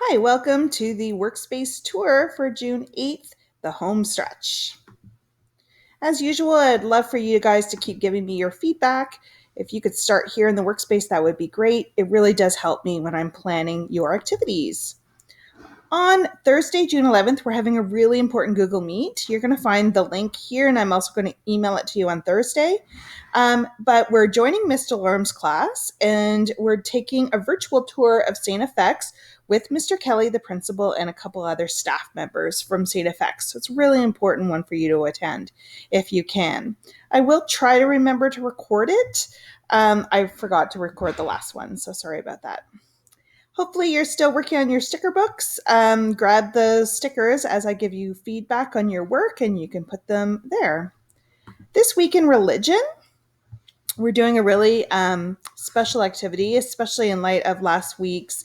Hi, welcome to the Workspace Tour for June 8th, the home stretch. As usual, I'd love for you guys to keep giving me your feedback. If you could start here in the workspace, that would be great. It really does help me when I'm planning your activities. On Thursday, June 11th, we're having a really important Google Meet. You're going to find the link here, and I'm also going to email it to you on Thursday. But we're joining Mr. Lerm's class, and we're taking a virtual tour of St. FX with Mr. Kelly, the principal, and a couple other staff members from St. FX. So it's a really important one for you to attend if you can. I will try to remember to record it. I forgot to record the last one, so sorry about that. Hopefully, you're still working on your sticker books. Grab the stickers as I give you feedback on your work, and you can put them there. This week in religion, we're doing a really special activity, especially in light of last week's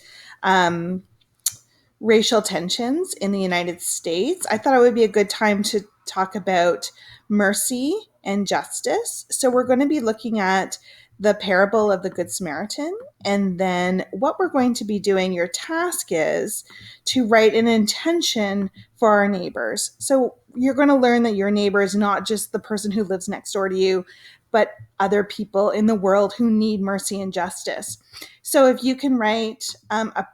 racial tensions in the United States. I thought it would be a good time to talk about mercy and justice. So, we're going to be looking at the parable of the Good Samaritan. And then what we're going to be doing, your task is to write an intention for our neighbors. So you're going to learn that your neighbor is not just the person who lives next door to you, but other people in the world who need mercy and justice. So if you can write a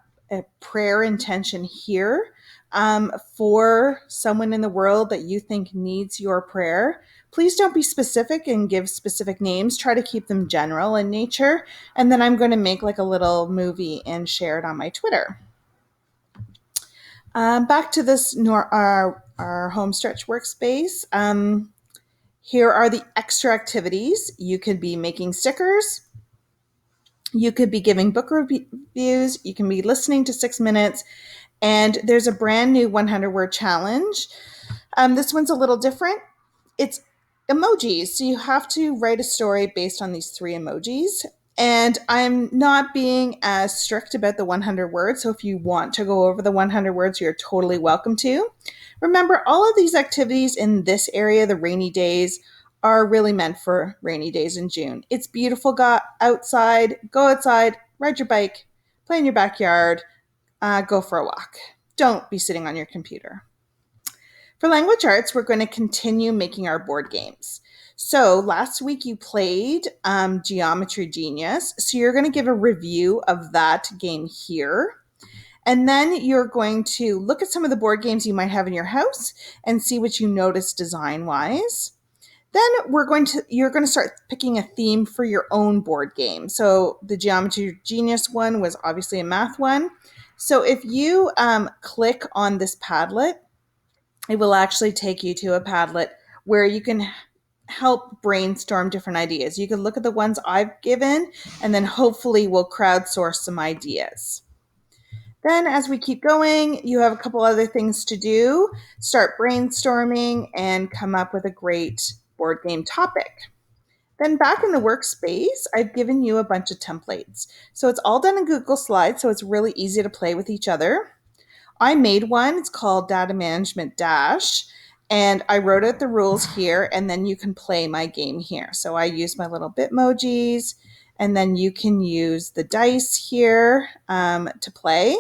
prayer intention here for someone in the world that you think needs your prayer, please don't be specific and give specific names. Try to keep them general in nature. And then I'm going to make like a little movie and share it on my Twitter. Back to this our home stretch workspace. Here are the extra activities. You could be making stickers. You could be giving book reviews. You can be listening to 6 minutes. And there's a brand new 100 word challenge. This one's a little different. It's emojis. So you have to write a story based on these 3 emojis. And I'm not being as strict about the 100 words. So if you want to go over the 100 words, you're totally welcome to. Remember, all of these activities in this area, the rainy days, are really meant for rainy days in June. It's beautiful outside. Go outside, ride your bike, play in your backyard, go for a walk. Don't be sitting on your computer. For language arts, we're going to continue making our board games. So last week you played Geometry Genius. So you're going to give a review of that game here. And then you're going to look at some of the board games you might have in your house and see what you notice design-wise. Then you're going to start picking a theme for your own board game. So the Geometry Genius one was obviously a math one. So if you click on this Padlet, it will actually take you to a Padlet where you can help brainstorm different ideas. You can look at the ones I've given, and then hopefully we'll crowdsource some ideas. Then as we keep going, you have a couple other things to do. Start brainstorming and come up with a great board game topic. Then back in the workspace, I've given you a bunch of templates. So it's all done in Google Slides, so it's really easy to play with each other. I made one. It's called Data Management Dash. And I wrote out the rules here, and then you can play my game here. So I use my little Bitmojis, and then you can use the dice here to play.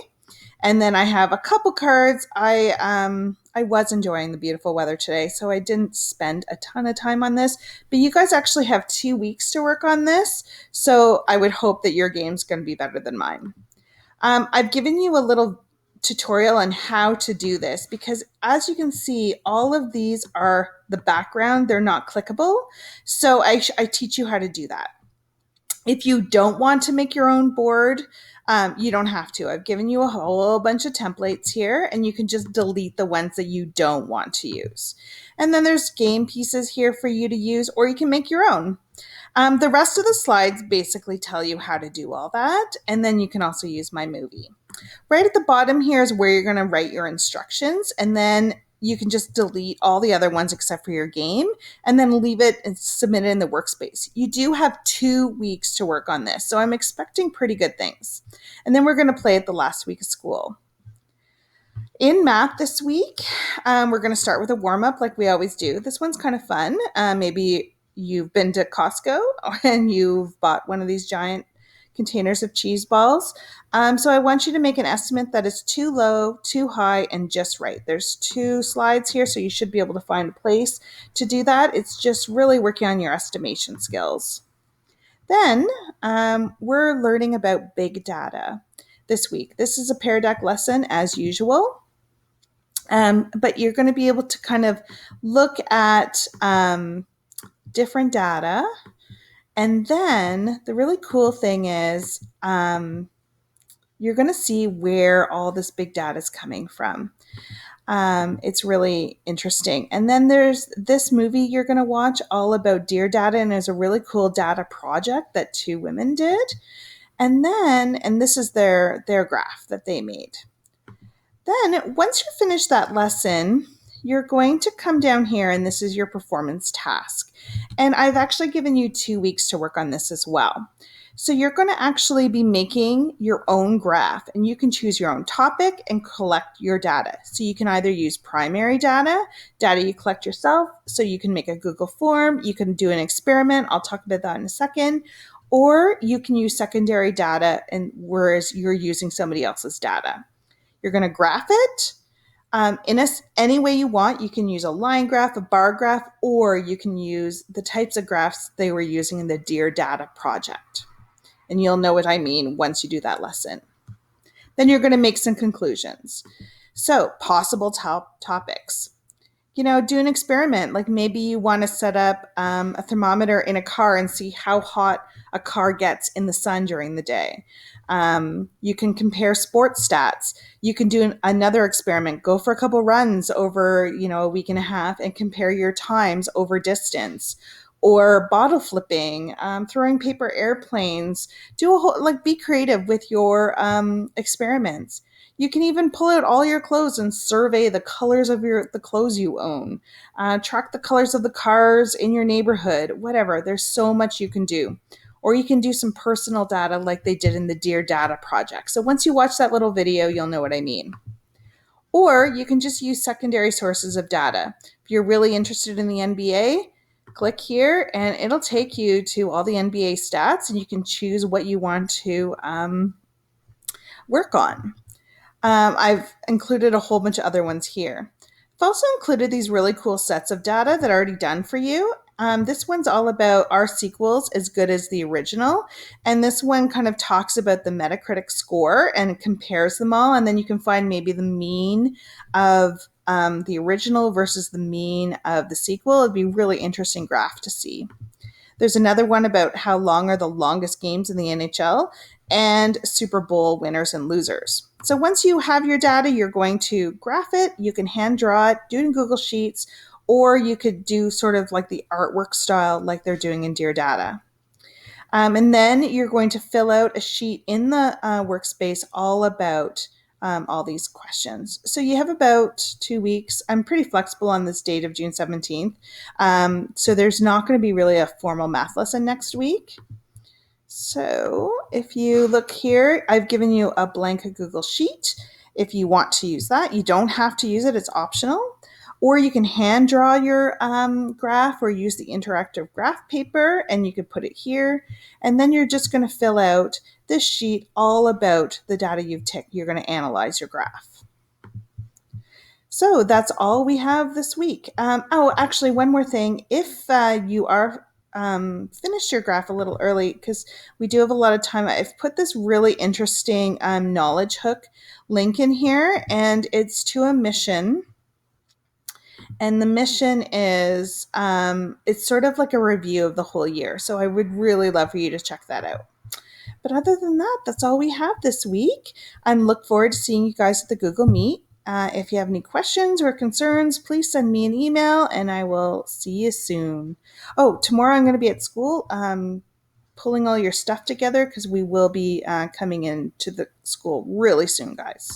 And then I have a couple cards. I was enjoying the beautiful weather today, so I didn't spend a ton of time on this. But you guys actually have 2 weeks to work on this, so I would hope that your game's going to be better than mine. I've given you a little tutorial on how to do this because as you can see, all of these are the background. They're not clickable. So I teach you how to do that. If you don't want to make your own board, you don't have to. I've given you a whole bunch of templates here, and you can just delete the ones that you don't want to use. And then there's game pieces here for you to use, or you can make your own. The rest of the slides basically tell you how to do all that, and then you can also use my movie. Right at the bottom here is where you're going to write your instructions, and then you can just delete all the other ones except for your game, and then leave it and submit it in the workspace. You do have 2 weeks to work on this, so I'm expecting pretty good things. And then we're going to play it the last week of school. In math this week, we're going to start with a warm-up like we always do. This one's kind of fun. Maybe you've been to Costco and you've bought one of these giant containers of cheese balls. So I want you to make an estimate that is too low, too high, and just right. There's 2 slides here, so you should be able to find a place to do that. It's just really working on your estimation skills. Then we're learning about big data this week. This is a Pear Deck lesson as usual. But you're going to be able to kind of look at different data. And then the really cool thing is you're going to see where all this big data is coming from. It's really interesting. And then there's this movie you're going to watch all about deer data, and there's a really cool data project that 2 women did. And this is their graph that they made. Then once you finish that lesson, you're going to come down here, and this is your performance task. And I've actually given you 2 weeks to work on this as well. So you're going to actually be making your own graph, and you can choose your own topic and collect your data. So you can either use primary data you collect yourself, so you can make a Google form, you can do an experiment, I'll talk about that in a second, or you can use secondary data, and whereas you're using somebody else's data. You're going to graph it in any way you want. You can use a line graph, a bar graph, or you can use the types of graphs they were using in the Deer Data project. And you'll know what I mean once you do that lesson. Then you're going to make some conclusions. So, possible topics. Do an experiment. Like maybe you want to set up a thermometer in a car and see how hot a car gets in the sun during the day. You can compare sports stats. You can do another experiment. Go for a couple runs over, a week and a half and compare your times over distance. Or bottle flipping, throwing paper airplanes. Do a whole, be creative with your experiments. You can even pull out all your clothes and survey the colors of the clothes you own. Track the colors of the cars in your neighborhood, whatever. There's so much you can do. Or you can do some personal data like they did in the Deer Data project. So once you watch that little video, you'll know what I mean. Or you can just use secondary sources of data. If you're really interested in the NBA, click here and it'll take you to all the NBA stats, and you can choose what you want to work on. I've included a whole bunch of other ones here. I've also included these really cool sets of data that are already done for you. This one's all about are sequels as good as the original? And this one kind of talks about the Metacritic score and compares them all. And then you can find maybe the mean of the original versus the mean of the sequel. It'd be a really interesting graph to see. There's another one about how long are the longest games in the NHL and Super Bowl winners and losers. So once you have your data, you're going to graph it. You can hand draw it, do it in Google Sheets, or you could do sort of like the artwork style like they're doing in Deer Data. And then you're going to fill out a sheet in the workspace all about all these questions. So you have about 2 weeks. I'm pretty flexible on this date of June 17th. So there's not going to be really a formal math lesson next week. So if you look here, I've given you a blank Google Sheet. If you want to use that, you don't have to use it. It's optional. Or you can hand draw your graph or use the interactive graph paper, and you could put it here. And then you're just going to fill out this sheet all about the data you've taken. You're going to analyze your graph. So that's all we have this week. Actually, one more thing. If you are finished your graph a little early, because we do have a lot of time, I've put this really interesting knowledge hook link in here, and it's to a mission. And the mission is, it's sort of like a review of the whole year. So I would really love for you to check that out. But other than that, that's all we have this week. I look forward to seeing you guys at the Google Meet. If you have any questions or concerns, please send me an email and I will see you soon. Oh, tomorrow I'm going to be at school pulling all your stuff together because we will be coming into the school really soon, guys.